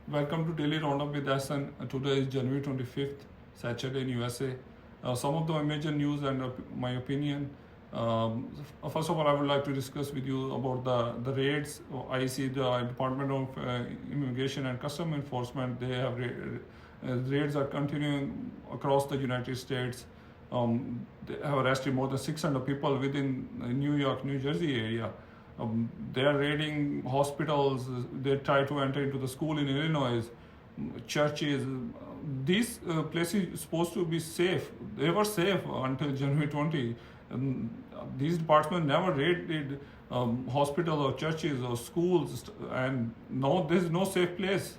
Welcome to Daily Roundup with Hassan. Today is January 25th, Saturday in USA. Some of the major news and my opinion. First of all, I would like to discuss with you about the raids. I see the Department of Immigration and Custom Enforcement, they have raids are continuing across the United States. They have arrested more than 600 people within New York, New Jersey area. They are raiding hospitals. They try to enter into the school in Illinois, churches. These places supposed to be safe. They were safe until January 20. These departments never raided hospitals or churches or schools, and no, there is no safe place.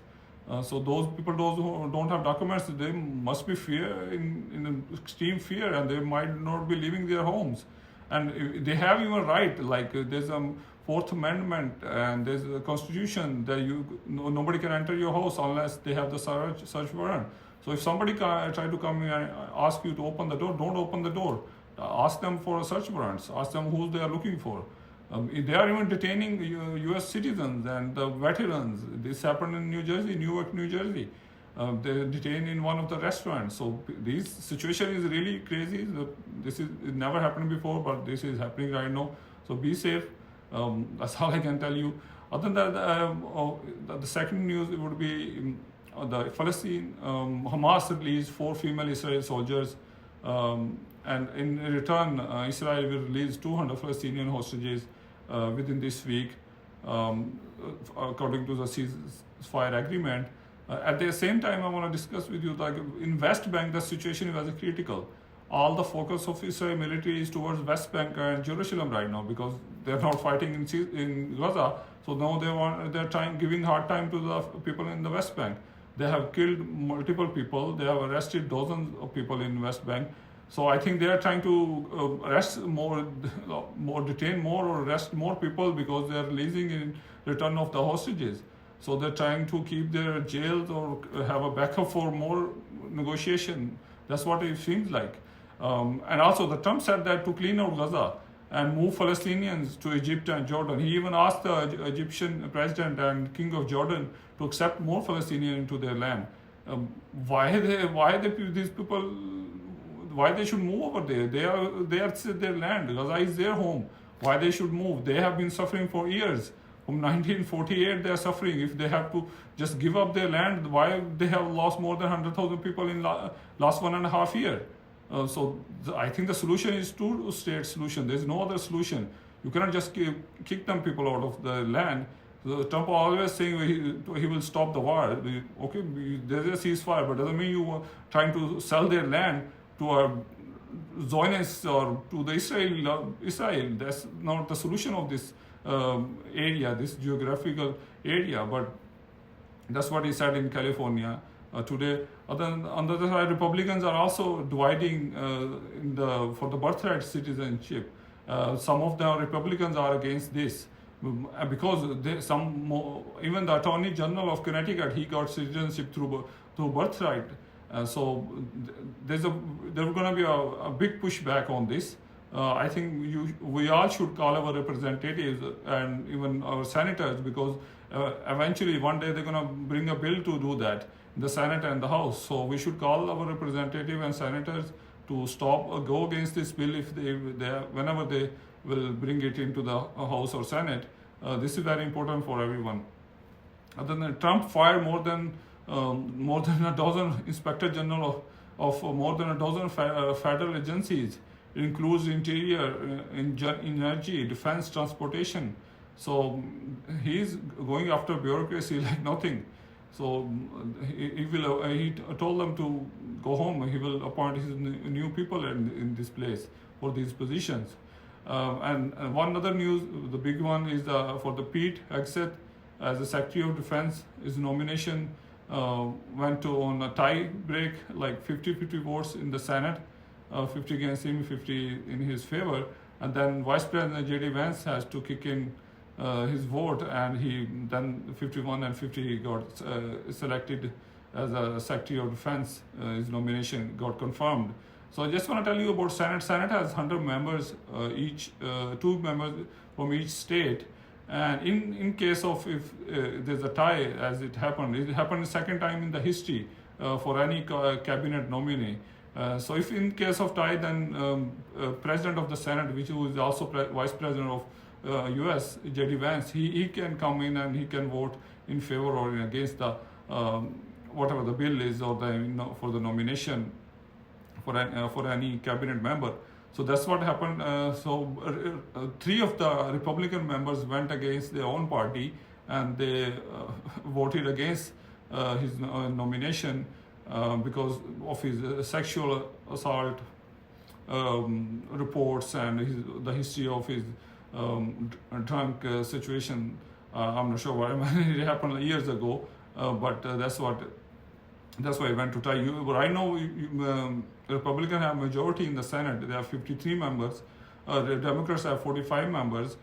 So those people, those who don't have documents, they must be in extreme fear, and they might not be leaving their homes. And they have even right, like there's a Fourth Amendment and there's a Constitution that nobody can enter your house unless they have the search warrant. So if somebody try to come in and ask you to open the door, don't open the door. Ask them for search warrants. Ask them who they are looking for. They are even detaining U.S. citizens and the veterans. This happened in New Jersey, Newark, New Jersey. They detained in one of the restaurants. So this situation is really crazy. It never happened before, but this is happening right now. So be safe. That's all I can tell you. Other than that, the second news would be the Palestinian Hamas released 4 female Israeli soldiers, and in return, Israel will release 200 Palestinian hostages within this week, according to the ceasefire agreement. At the same time, I want to discuss with you, like in West Bank, the situation is very critical. All the focus of Israel military is towards West Bank and Jerusalem right now because they're not fighting in Gaza. So now they're giving hard time to the people in the West Bank. They have killed multiple people. They have arrested dozens of people in West Bank. So I think they are trying to arrest detain more or arrest more people because they are releasing in return of the hostages. So they're trying to keep their jails or have a backup for more negotiation. That's what it seems like. And also, the Trump said that to clean out Gaza and move Palestinians to Egypt and Jordan. He even asked the Egyptian president and king of Jordan to accept more Palestinians into their land. Why these people? Why they should move over there? They are their land. Gaza is their home. Why they should move? They have been suffering for years. From 1948, they are suffering. If they have to just give up their land, why they have lost more than 100,000 people in last 1.5 years? So I think the solution is two-state solution. There is no other solution. You cannot just kick them people out of the land. So Trump always saying he will stop the war. Okay, there is a ceasefire, but doesn't mean you are trying to sell their land to a Zionists or to the Israel. That's not the solution of this area, this geographical area. But that's what he said in California today. On the other side, Republicans are also dividing for the birthright citizenship. Some of the Republicans are against this because even the Attorney General of Connecticut, he got citizenship through birthright. So there's going to be a big pushback on this. I think we all should call our representatives and even our senators because eventually one day they're going to bring a bill to do that in the Senate and the House. So we should call our representatives and senators to stop or go against this bill whenever they will bring it into the House or Senate. This is very important for everyone. Other than Trump fired more than a dozen inspector general of more than a dozen federal agencies. It includes interior, energy, defense, transportation. So he's going after bureaucracy like nothing. So he told them to go home. He will appoint his new people in this place for these positions. And one other news, the big one is for the Pete Hegseth as the Secretary of Defense. His nomination went on a tie break, like 50-50 votes in the Senate, 50 against him, 50 in his favor. And then Vice President JD Vance has to kick in his vote, and he then 51 and 50 got selected as a Secretary of Defense. His nomination got confirmed. So I just want to tell you about Senate. Senate has 100 members, 2 members from each state. And in case of if there's a tie, as it happened the second time in the history for any cabinet nominee. So if in case of tie, then President of the Senate, which is also Vice President of US, JD Vance, he can come in and he can vote in favor or against the whatever the bill is, or the for the nomination for any cabinet member. So that's what happened. Three of the Republican members went against their own party, and they voted against his nomination because of his sexual assault reports and the history of his drunk situation. I'm not sure what it happened years ago, but that's why it went to tie. Right now, Republicans have majority in the Senate. They have 53 members. The Democrats have 45 members.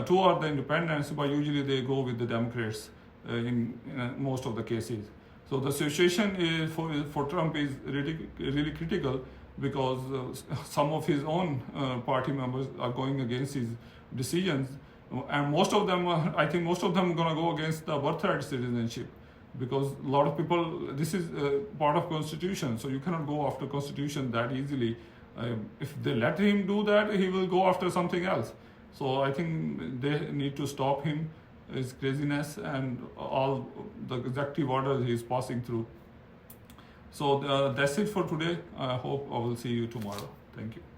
Two are the independents, but usually they go with the Democrats in most of the cases. So the situation is for Trump is really critical, because some of his own party members are going against his decisions, and most of them are going to go against the birthright citizenship, because a lot of people, this is part of Constitution, so you cannot go after Constitution that easily. If they let him do that, he will go after something else. So I think they need to stop him, his craziness, and all the executive orders he is passing through. So that's it for today. I hope I will see you tomorrow. Thank you.